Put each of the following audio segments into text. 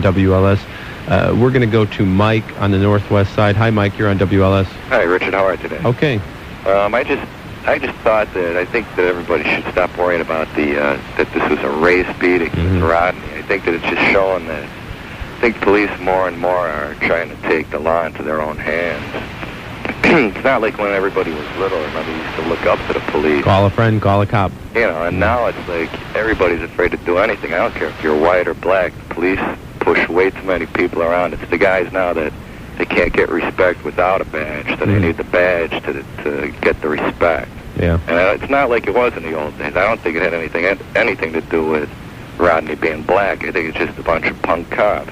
WLS. We're going to go to Mike on the northwest side. Hi, Mike. You're on WLS. Hi, Richard. How are you today? Okay. I just thought that I think that everybody should stop worrying about that this was a race beating with Rodney. I think that it's just showing that I think police more and more are trying to take the law into their own hands. It's not like when everybody was little. Remember, you used to look up to the police. Call a friend, call a cop. You know, and now it's like everybody's afraid to do anything. I don't care if you're white or black. The police push way too many people around. It's the guys now that they can't get respect without a badge, so they need the badge to get the respect. Yeah. And it's not like it was in the old days. I don't think it had anything to do with Rodney being black. I think it's just a bunch of punk cops.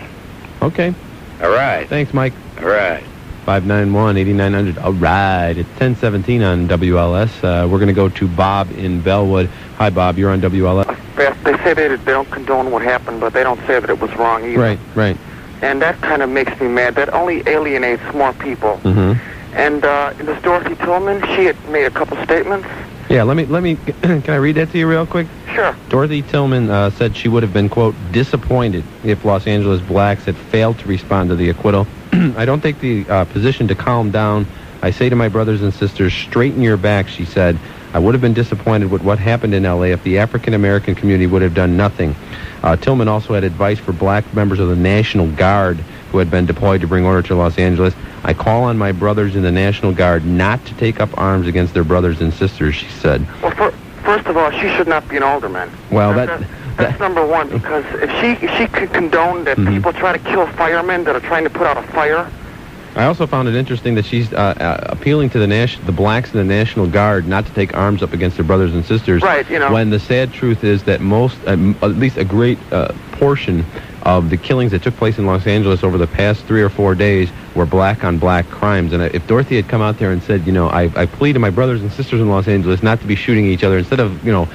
Okay. All right. Thanks, Mike. All right. 591-8900. All right. It's 1017 on WLS. We're going to go to Bob in Bellwood. Hi, Bob. You're on WLS. They say they don't condone what happened, but they don't say that it was wrong either. Right. And that kind of makes me mad. That only alienates more people. And this Dorothy Tillman, she had made a couple statements. Yeah, let me. Can I read that to you real quick? Sure. Dorothy Tillman said she would have been, quote, disappointed if Los Angeles blacks had failed to respond to the acquittal. I don't take the position to calm down. I say to my brothers and sisters, straighten your back, she said. I would have been disappointed with what happened in L.A. if the African-American community would have done nothing. Tillman also had advice for black members of the National Guard who had been deployed to bring order to Los Angeles. I call on my brothers in the National Guard not to take up arms against their brothers and sisters, she said. Well, first of all, she should not be an alderman. Well, that's number one, because if she could condone that people try to kill firemen that are trying to put out a fire. I also found it interesting that she's appealing to the blacks in the National Guard not to take arms up against their brothers and sisters. Right, you know. When the sad truth is that most, at least a great portion of the killings that took place in Los Angeles over the past 3 or 4 days were black-on-black crimes. And if Dorothy had come out there and said, you know, I plead to my brothers and sisters in Los Angeles not to be shooting each other, instead of, you know,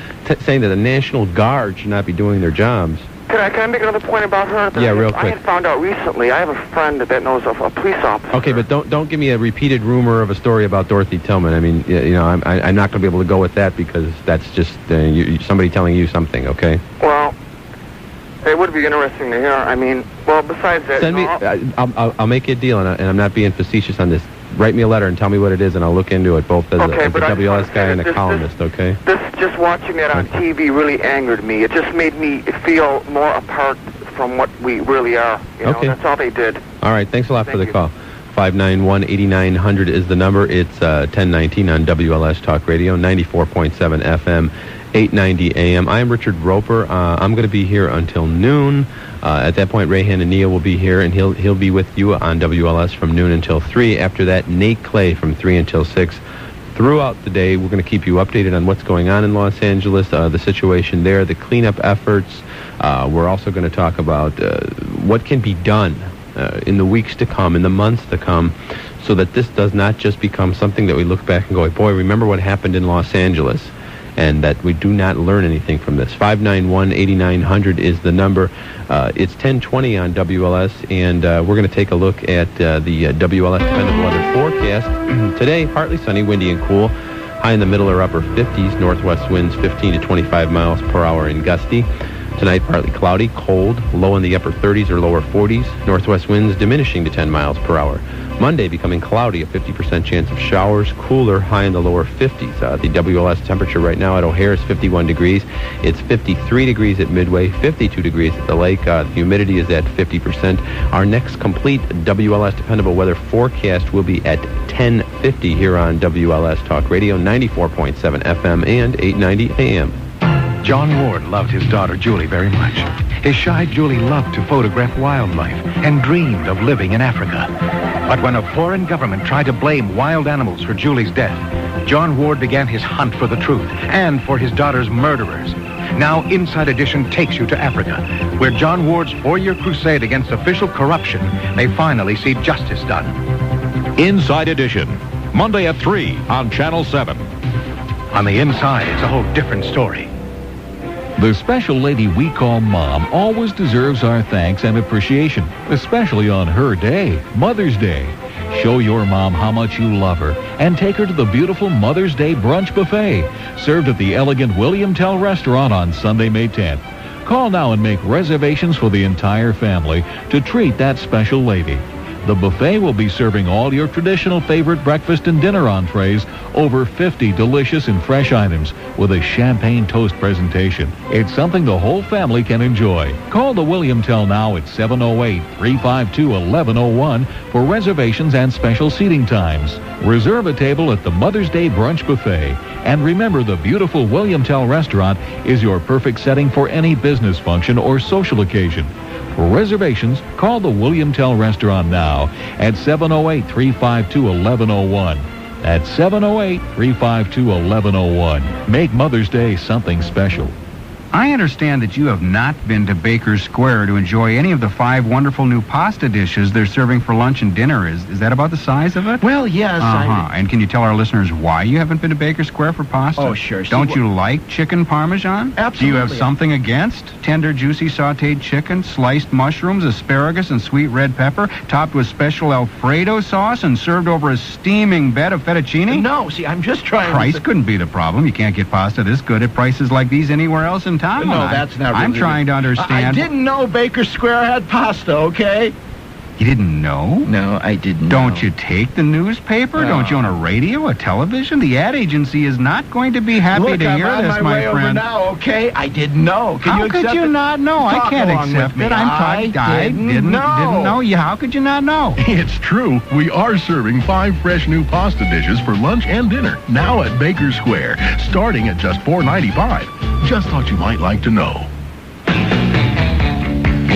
saying that the National Guard should not be doing their jobs. Can I make another point about her? Yeah, real quick. I had found out recently, I have a friend that knows of a police officer. Okay, but don't give me a repeated rumor of a story about Dorothy Tillman. I mean, you know, I'm not going to be able to go with that because that's just somebody telling you something, okay? Well, it would be interesting to hear. I mean, well, besides that... Send me... I'll make you a deal, and I'm not being facetious on this. Write me a letter and tell me what it is, and I'll look into it, both as a WLS guy and a columnist, okay? Just watching that on TV really angered me. It just made me feel more apart from what we really are. You know, that's all they did. All right, thanks a lot for the call. 591-8900 is the number. It's 1019 on WLS Talk Radio, 94.7 FM, 890 AM. I'm Richard Roeper. I'm going to be here until noon. At that point, Ray Hanania will be here, and he'll be with you on WLS from noon until 3. After that, Nate Clay from 3 until 6. Throughout the day, we're going to keep you updated on what's going on in Los Angeles, the situation there, the cleanup efforts. We're also going to talk about what can be done in the weeks to come, in the months to come, so that this does not just become something that we look back and go, boy, remember what happened in Los Angeles, and that we do not learn anything from this. 591-8900 is the number. It's 1020 on WLS, and we're going to take a look at the WLS Dependable Weather Forecast. Today, partly sunny, windy, and cool. High in the middle or upper 50s. Northwest winds 15 to 25 miles per hour and gusty. Tonight, partly cloudy, cold, low in the upper 30s or lower 40s. Northwest winds diminishing to 10 miles per hour. Monday becoming cloudy, a 50% chance of showers, cooler, high in the lower 50s. The WLS temperature right now at O'Hare is 51 degrees. It's 53 degrees at Midway, 52 degrees at the lake. The humidity is at 50%. Our next complete WLS Dependable Weather Forecast will be at 10:50 here on WLS Talk Radio, 94.7 FM and 890 AM. John Ward loved his daughter Julie very much. His shy Julie loved to photograph wildlife and dreamed of living in Africa. But when a foreign government tried to blame wild animals for Julie's death, John Ward began his hunt for the truth and for his daughter's murderers. Now Inside Edition takes you to Africa, where John Ward's 4-year crusade against official corruption may finally see justice done. Inside Edition, Monday at 3 on Channel 7. On the inside, it's a whole different story. The special lady we call Mom always deserves our thanks and appreciation, especially on her day, Mother's Day. Show your mom how much you love her and take her to the beautiful Mother's Day brunch buffet, served at the elegant William Tell restaurant on Sunday, May 10th. Call now and make reservations for the entire family to treat that special lady. The buffet will be serving all your traditional favorite breakfast and dinner entrees, over 50 delicious and fresh items with a champagne toast presentation. It's something the whole family can enjoy. Call the William Tell now at 708-352-1101 for reservations and special seating times. Reserve a table at the Mother's Day Brunch Buffet. And remember, the beautiful William Tell restaurant is your perfect setting for any business function or social occasion. For reservations, call the William Tell Restaurant now at 708-352-1101. That's 708-352-1101. Make Mother's Day something special. I understand that you have not been to Baker's Square to enjoy any of the 5 wonderful new pasta dishes they're serving for lunch and dinner. Is that about the size of it? Well, yes. And can you tell our listeners why you haven't been to Baker's Square for pasta? Oh, sure. Don't you like chicken parmesan? Absolutely. Do you have something against tender, juicy, sautéed chicken, sliced mushrooms, asparagus, and sweet red pepper, topped with special Alfredo sauce and served over a steaming bed of fettuccine? No, see, I'm just trying Price couldn't be the problem. You can't get pasta this good at prices like these anywhere else in town. No, that's not really... I'm trying to understand... I didn't know Baker Square had pasta, okay? You didn't know? No, I didn't Don't you take the newspaper? Don't you own a radio, a television? The ad agency is not going to be happy to hear this, I'm on my way friend. over now, okay? I didn't know. How could you not know? I can't accept it. I didn't know. How could you not know? It's true. We are serving 5 fresh new pasta dishes for lunch and dinner now at Baker Square, starting at just $4.95. Just thought you might like to know.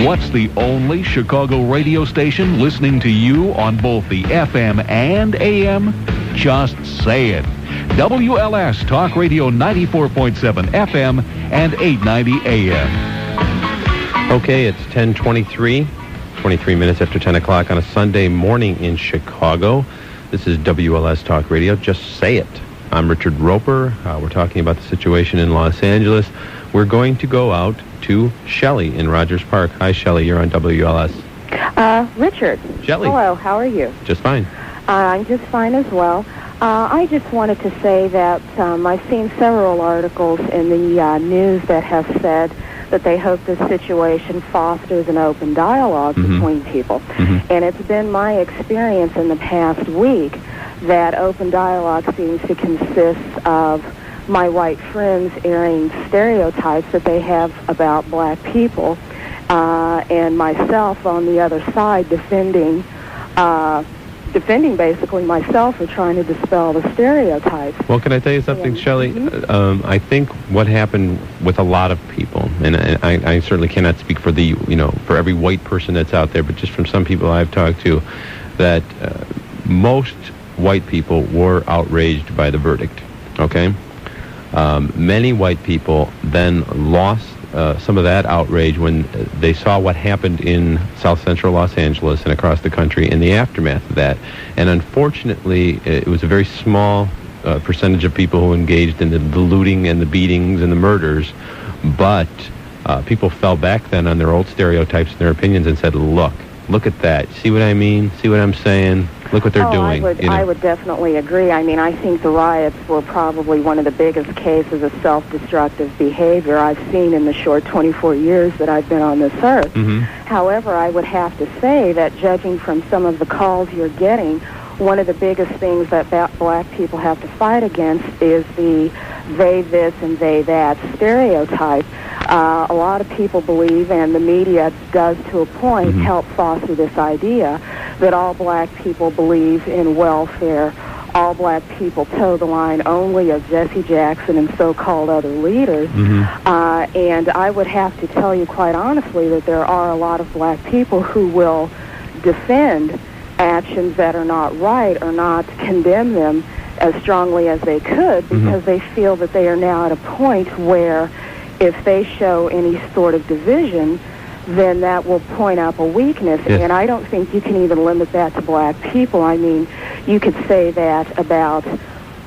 What's the only Chicago radio station listening to you on both the FM and AM? Just say it. WLS Talk Radio 94.7 FM and 890 AM. Okay, it's 10:23, 23 minutes after 10 o'clock on a Sunday morning in Chicago. This is WLS Talk Radio. Just say it. I'm Richard Roeper. We're talking about the situation in Los Angeles. We're going to go out to Shelley in Rogers Park. Hi, Shelley. You're on WLS. Richard. Shelley. Hello. How are you? Just fine. I'm just fine as well. I just wanted to say that I've seen several articles in the news that have said that they hope this situation fosters an open dialogue between people. And it's been my experience in the past week that open dialogue seems to consist of my white friends airing stereotypes that they have about black people, and myself on the other side defending basically myself for trying to dispel the stereotypes. Well, can I tell you something, Shelley? I think what happened with a lot of people, and I certainly cannot speak for for every white person that's out there, but just from some people I've talked to, that most white people were outraged by the verdict, okay? Many white people then lost some of that outrage when they saw what happened in South Central Los Angeles and across the country in the aftermath of that. And unfortunately, it was a very small percentage of people who engaged in the looting and the beatings and the murders, but people fell back then on their old stereotypes and their opinions and said, look at that. See what I mean? See what I'm saying? Look what they're doing. I would definitely agree. I mean, I think the riots were probably one of the biggest cases of self-destructive behavior I've seen in the short 24 years that I've been on this earth. However, I would have to say that judging from some of the calls you're getting, one of the biggest things that black people have to fight against is the they this and they that stereotype. A lot of people believe, and the media does to a point, help foster this idea that all black people believe in welfare, all black people toe the line only of Jesse Jackson and so-called other leaders. And I would have to tell you quite honestly that there are a lot of black people who will defend actions that are not right or not condemn them as strongly as they could because they feel that they are now at a point where if they show any sort of division, then that will point up a weakness. And I don't think you can even limit that to black people. I mean, you could say that about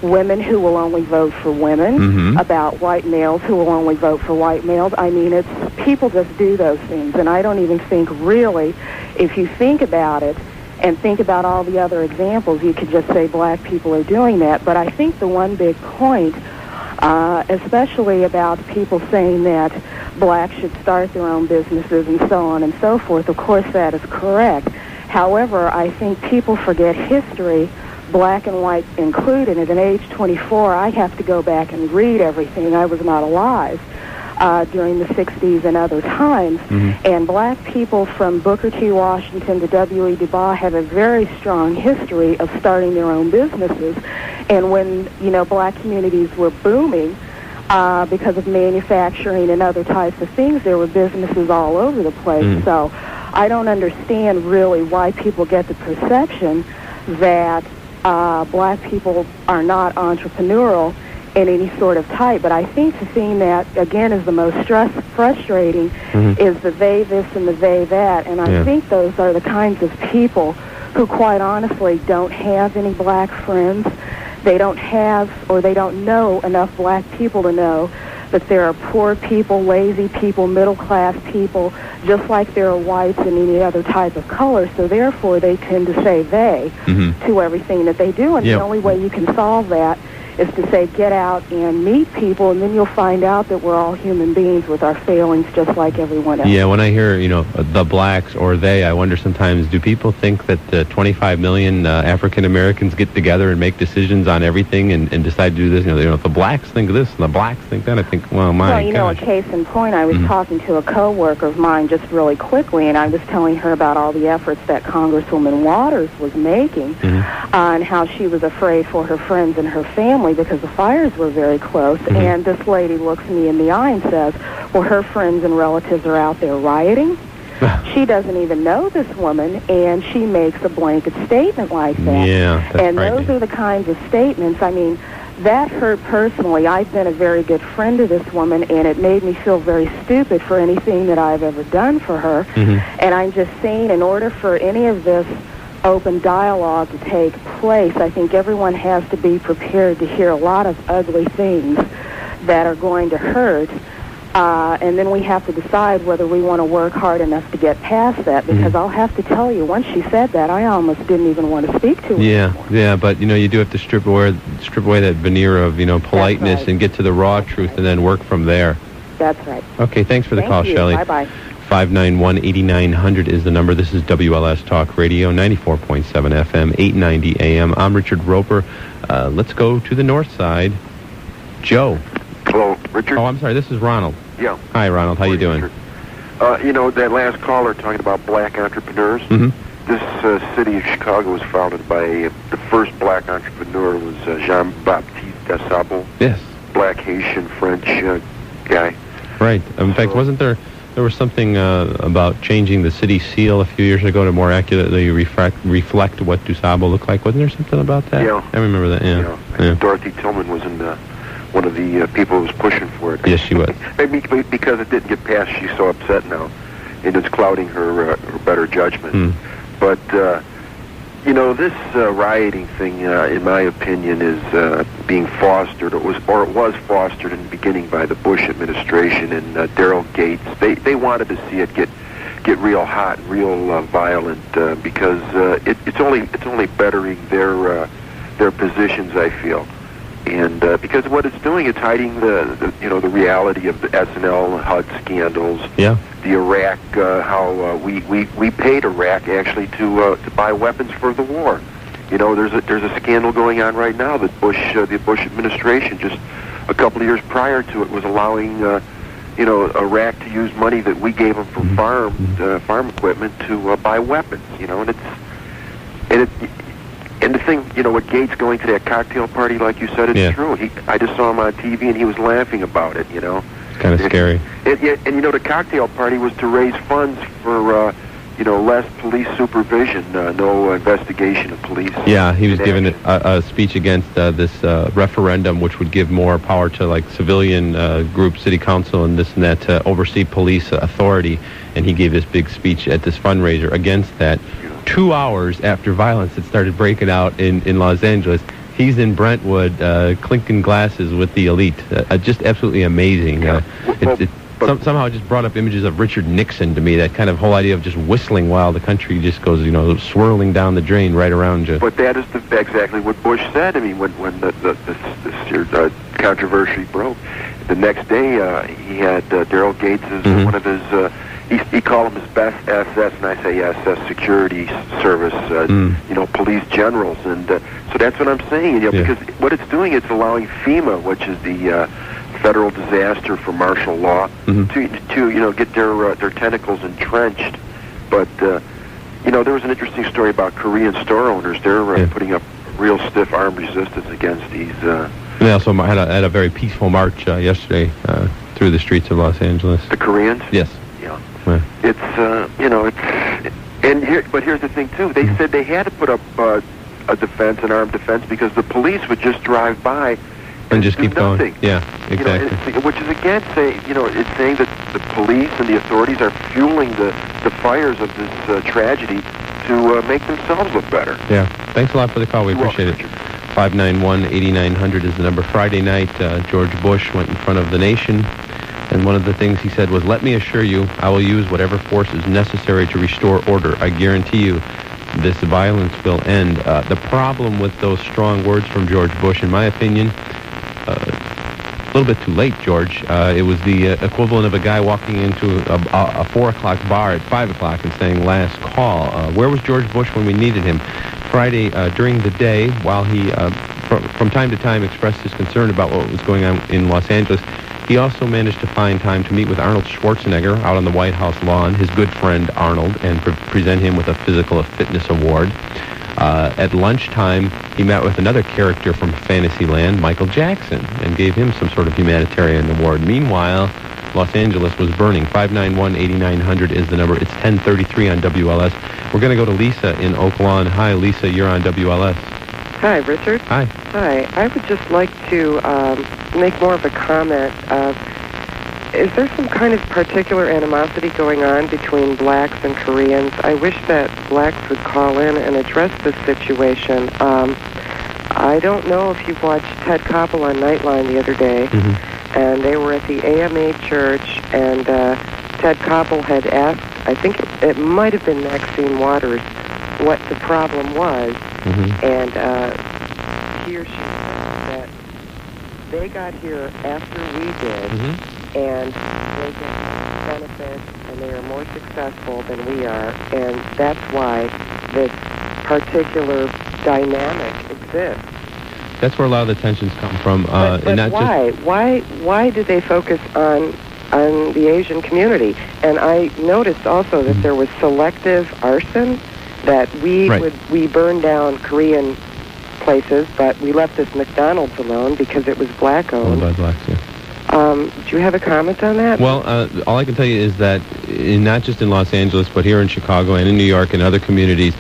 women who will only vote for women, about white males who will only vote for white males. I mean, it's people just do those things. And I don't even think really, if you think about it, and think about all the other examples, you could just say black people are doing that. But I think the one big point especially about people saying that blacks should start their own businesses and so on and so forth. Of course, that is correct. However, I think people forget history, black and white included. At age 24, I have to go back and read everything. I was not alive during the 60s and other times. And black people from Booker T. Washington to W.E. Du Bois have a very strong history of starting their own businesses. And when, black communities were booming because of manufacturing and other types of things, there were businesses all over the place. So I don't understand really why people get the perception that black people are not entrepreneurial in any sort of type. But I think the thing that, again, is the most frustrating is the they this and the they that. And I think those are the kinds of people who, quite honestly, don't have any black friends. They don't have, or they don't know enough black people to know that there are poor people, lazy people, middle-class people, just like there are whites and any other type of color. So therefore, they tend to say they to everything that they do. And the only way you can solve that is to say, get out and meet people, and then you'll find out that we're all human beings with our failings just like everyone else. Yeah, when I hear, the blacks or they, I wonder sometimes, do people think that 25 million African Americans get together and make decisions on everything and decide to do this? If the blacks think this and the blacks think that, I think, well, my gosh. A case in point, I was talking to a co-worker of mine just really quickly, and I was telling her about all the efforts that Congresswoman Waters was making and how she was afraid for her friends and her family because the fires were very close. And this lady looks me in the eye and says, well, her friends and relatives are out there rioting. She doesn't even know this woman, and she makes a blanket statement like that. Yeah, that's and those are the kinds of statements, that hurt personally. I've been a very good friend to this woman, and it made me feel very stupid for anything that I've ever done for her. And I'm just saying, in order for any of this open dialogue to take place, I think everyone has to be prepared to hear a lot of ugly things that are going to hurt. And then we have to decide whether we want to work hard enough to get past that, because I'll have to tell you, once she said that, I almost didn't even want to speak to her anymore. Yeah, but, you do have to strip away that veneer of, politeness and get to the raw truth and then work from there. That's right. Okay, thanks for the call, Shelley. Bye-bye. 591-8900 is the number. This is WLS Talk Radio, 94.7 FM, 890 AM. I'm Richard Roeper. Let's go to the north side. Joe. Hello, Richard. Oh, I'm sorry. This is Ronald. Yeah. Hi, Ronald. How you doing? Richard. That last caller talking about black entrepreneurs. This city of Chicago was founded by the first black entrepreneur was Jean-Baptiste Desable. Yes. Black, Haitian, French guy. Right. In fact, wasn't there was something about changing the city seal a few years ago to more accurately reflect what DuSable looked like? Wasn't there something about that? Yeah. I remember that, yeah. Dorothy Tillman was in one of the people who was pushing for it. Yes, she was. Maybe because it didn't get passed, she's so upset now, and it's clouding her better judgment. But, this rioting thing, in my opinion, is being fostered, or it was fostered in the beginning by the Bush administration and Daryl Gates. They wanted to see it get real hot, and real violent, because it's only bettering their positions, I feel. And because what it's doing, it's hiding the reality of the SNL HUD scandals. Yeah. The Iraq, how we paid Iraq actually to buy weapons for the war. There's a scandal going on right now that the Bush administration just a couple of years prior to it was allowing Iraq to use money that we gave them for farm equipment to buy weapons. And the thing, with Gates going to that cocktail party, like you said, it's true. I just saw him on TV, and he was laughing about it, It's kind of scary. And the cocktail party was to raise funds for, less police supervision, no investigation of police. Yeah, he was giving a speech against this referendum, which would give more power to, civilian groups, city council, and this and that, to oversee police authority. And he gave this big speech at this fundraiser against that. 2 hours after violence had started breaking out in Los Angeles, he's in Brentwood clinking glasses with the elite. Just absolutely amazing. somehow it just brought up images of Richard Nixon to me. That kind of whole idea of just whistling while the country just goes, swirling down the drain right around you. But that is exactly what Bush said. I mean, when this controversy broke, the next day he had Daryl Gates as one of his. He called him his best SS, and I say SS security service, police generals, and so that's what I'm saying. Because what it's doing, it's allowing FEMA, which is the federal disaster for martial law, to get their tentacles entrenched. But there was an interesting story about Korean store owners. They're putting up real stiff armed resistance against these. They also had a very peaceful march yesterday through the streets of Los Angeles. The Koreans? Yes. Yeah. It's but here's the thing too. They said they had to put up an armed defense, because the police would just drive by and just keep nothing. going. Yeah, exactly. Which is again saying, it's saying that the police and the authorities are fueling the fires of this tragedy to make themselves look better. Yeah. Thanks a lot for the call. We appreciate it. 591-8900 is the number. Friday night, George Bush went in front of the nation, and one of the things he said was, "Let me assure you, I will use whatever force is necessary to restore order. I guarantee you this violence will end." The problem with those strong words from George Bush, in my opinion, a little bit too late, George. It was the equivalent of a guy walking into a 4 o'clock bar at 5 o'clock and saying, "Last call." Where was George Bush when we needed him? Friday, during the day, while he, from time to time, expressed his concern about what was going on in Los Angeles, he also managed to find time to meet with Arnold Schwarzenegger out on the White House lawn, his good friend Arnold, and present him with a physical fitness award. At lunchtime, he met with another character from Fantasyland, Michael Jackson, and gave him some sort of humanitarian award. Meanwhile, Los Angeles was burning. 591-8900 is the number. It's 10:33 on WLS. We're going to go to Lisa in Oak Lawn. Hi, Lisa. You're on WLS. Hi, Richard. Hi. Hi. I would just like to make more of a comment of, is there some kind of particular animosity going on between blacks and Koreans? I wish that blacks would call in and address this situation. I don't know if you've watched Ted Koppel on Nightline the other day, and they were at the AMA church, and Ted Koppel had asked, I think it might have been Maxine Waters, what the problem was, and he or she said that they got here after we did, and they get benefits, and they are more successful than we are, and that's why this particular dynamic exists. That's where a lot of the tensions come from. But why? Why do they focus on the Asian community? And I noticed also that there was selective arson, that we burned down Korean places, but we left this McDonald's alone because it was black-owned. Owned by blacks, yeah. Do you have a comment on that? Well, all I can tell you is that not just in Los Angeles, but here in Chicago and in New York and other communities,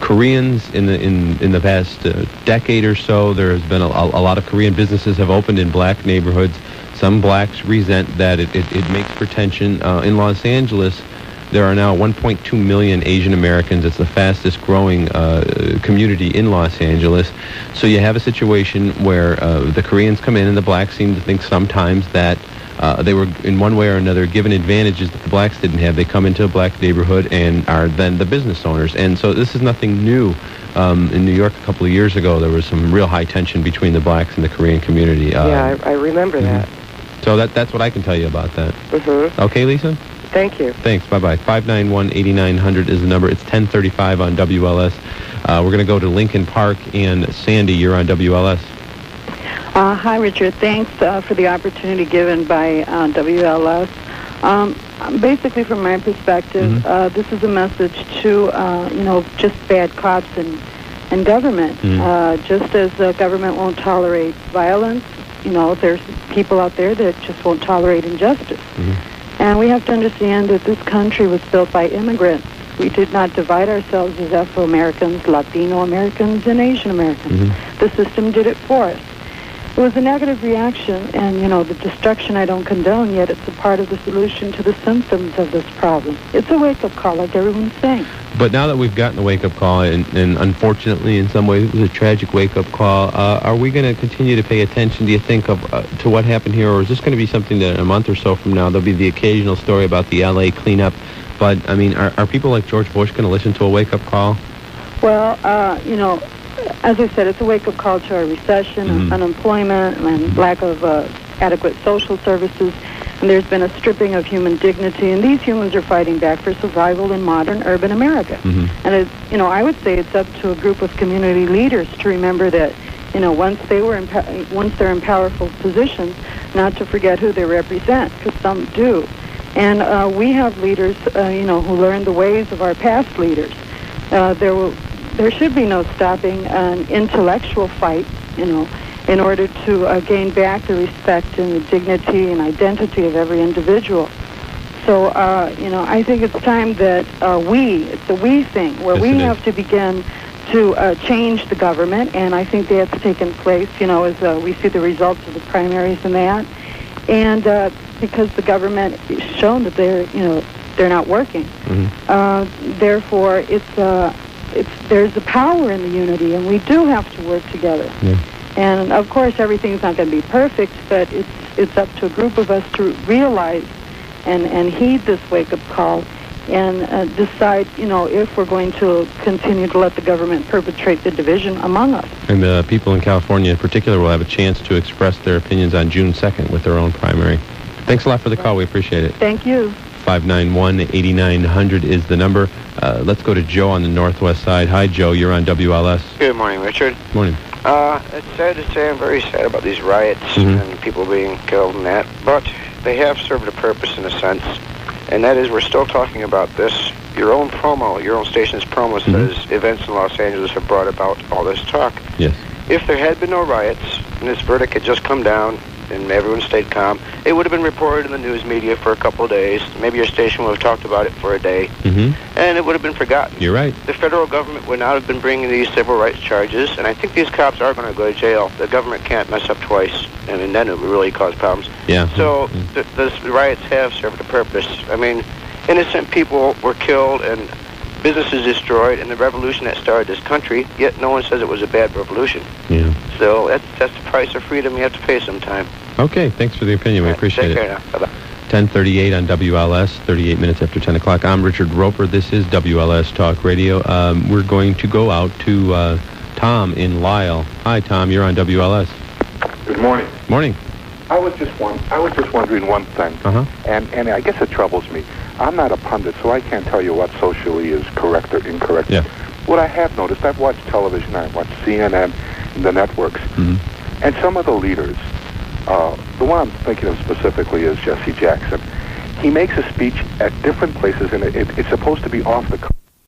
Koreans in the past decade or so, there has been a lot of Korean businesses have opened in black neighborhoods. Some blacks resent that it makes for tension. In Los Angeles, there are now 1.2 million Asian Americans. It's the fastest growing community in Los Angeles. So you have a situation where the Koreans come in and the blacks seem to think sometimes that they were in one way or another given advantages that the blacks didn't have. They come into a black neighborhood and are then the business owners. And so this is nothing new. In New York a couple of years ago, there was some real high tension between the blacks and the Korean community. Yeah, I remember that. So that's what I can tell you about that. Okay, Lisa? Thank you. Thanks. Bye-bye. 591-8900 is the number. It's 10:35 on WLS. We're going to go to Lincoln Park, and Sandy, you're on WLS. Hi, Richard. Thanks for the opportunity given by WLS. Basically, from my perspective, this is a message to, just bad cops and government. Just as the government won't tolerate violence, there's people out there that just won't tolerate injustice. And we have to understand that this country was built by immigrants. We did not divide ourselves as Afro-Americans, Latino Americans, and Asian Americans. The system did it for us. It was a negative reaction, and, the destruction I don't condone, yet it's a part of the solution to the symptoms of this problem. It's a wake-up call, like everyone's saying. But now that we've gotten a wake-up call, and unfortunately in some ways it was a tragic wake-up call, are we going to continue to pay attention, do you think, to what happened here, or is this going to be something that in a month or so from now there'll be the occasional story about the L.A. cleanup? But, I mean, are people like George Bush going to listen to a wake-up call? Well, as I said, it's a wake-up call to our recession, and unemployment, and lack of adequate social services. And there's been a stripping of human dignity, and these humans are fighting back for survival in modern urban America. And I would say it's up to a group of community leaders to remember that, once they're in powerful positions, not to forget who they represent, because some do. And we have leaders, who learned the ways of our past leaders. There should be no stopping an intellectual fight, in order to gain back the respect and the dignity and identity of every individual. So, I think it's time that it's a we thing, where we have to begin to change the government, and I think that's taken place, as we see the results of the primaries and that. And because the government has shown that they're not working. Therefore, there's a power in the unity, and we do have to work together. Yeah. And of course, everything's not going to be perfect, but it's up to a group of us to realize and heed this wake-up call, and decide, if we're going to continue to let the government perpetrate the division among us. And the people in California in particular will have a chance to express their opinions on June 2nd with their own primary. Thanks a lot for the call. We appreciate it. Thank you. 591-8900 is the number. Let's go to Joe on the northwest side. Hi, Joe. You're on WLS. Good morning, Richard. Morning. It's sad to say I'm very sad about these riots and people being killed and that, but they have served a purpose in a sense, and that is we're still talking about this. Your own station's promo says events in Los Angeles have brought about all this talk. Yes. If there had been no riots and this verdict had just come down and everyone stayed calm, it would have been reported in the news media for a couple of days. Maybe your station would have talked about it for a day, and it would have been forgotten. You're right. The federal government would not have been bringing these civil rights charges, and I think these cops are going to go to jail. The government can't mess up twice, and then it would really cause problems. Yeah. So the riots have served a purpose. I mean, innocent people were killed and businesses destroyed, and the revolution that started this country, yet no one says it was a bad revolution. Yeah. So that's the price of freedom you have to pay sometime. Okay, thanks for the opinion. We appreciate it. Take care now. Bye-bye. 10:38 on WLS, 38 minutes after 10 o'clock. I'm Richard Roeper. This is WLS Talk Radio. We're going to go out to Tom in Lyle. Hi, Tom. You're on WLS. Good morning. Morning. I was just wondering one thing, and I guess it troubles me. I'm not a pundit, so I can't tell you what socially is correct or incorrect. Yeah. What I have noticed, I've watched television, I've watched CNN, and the networks, and some of the leaders, the one I'm thinking of specifically is Jesse Jackson. He makes a speech at different places, and it's supposed to be off the cuff.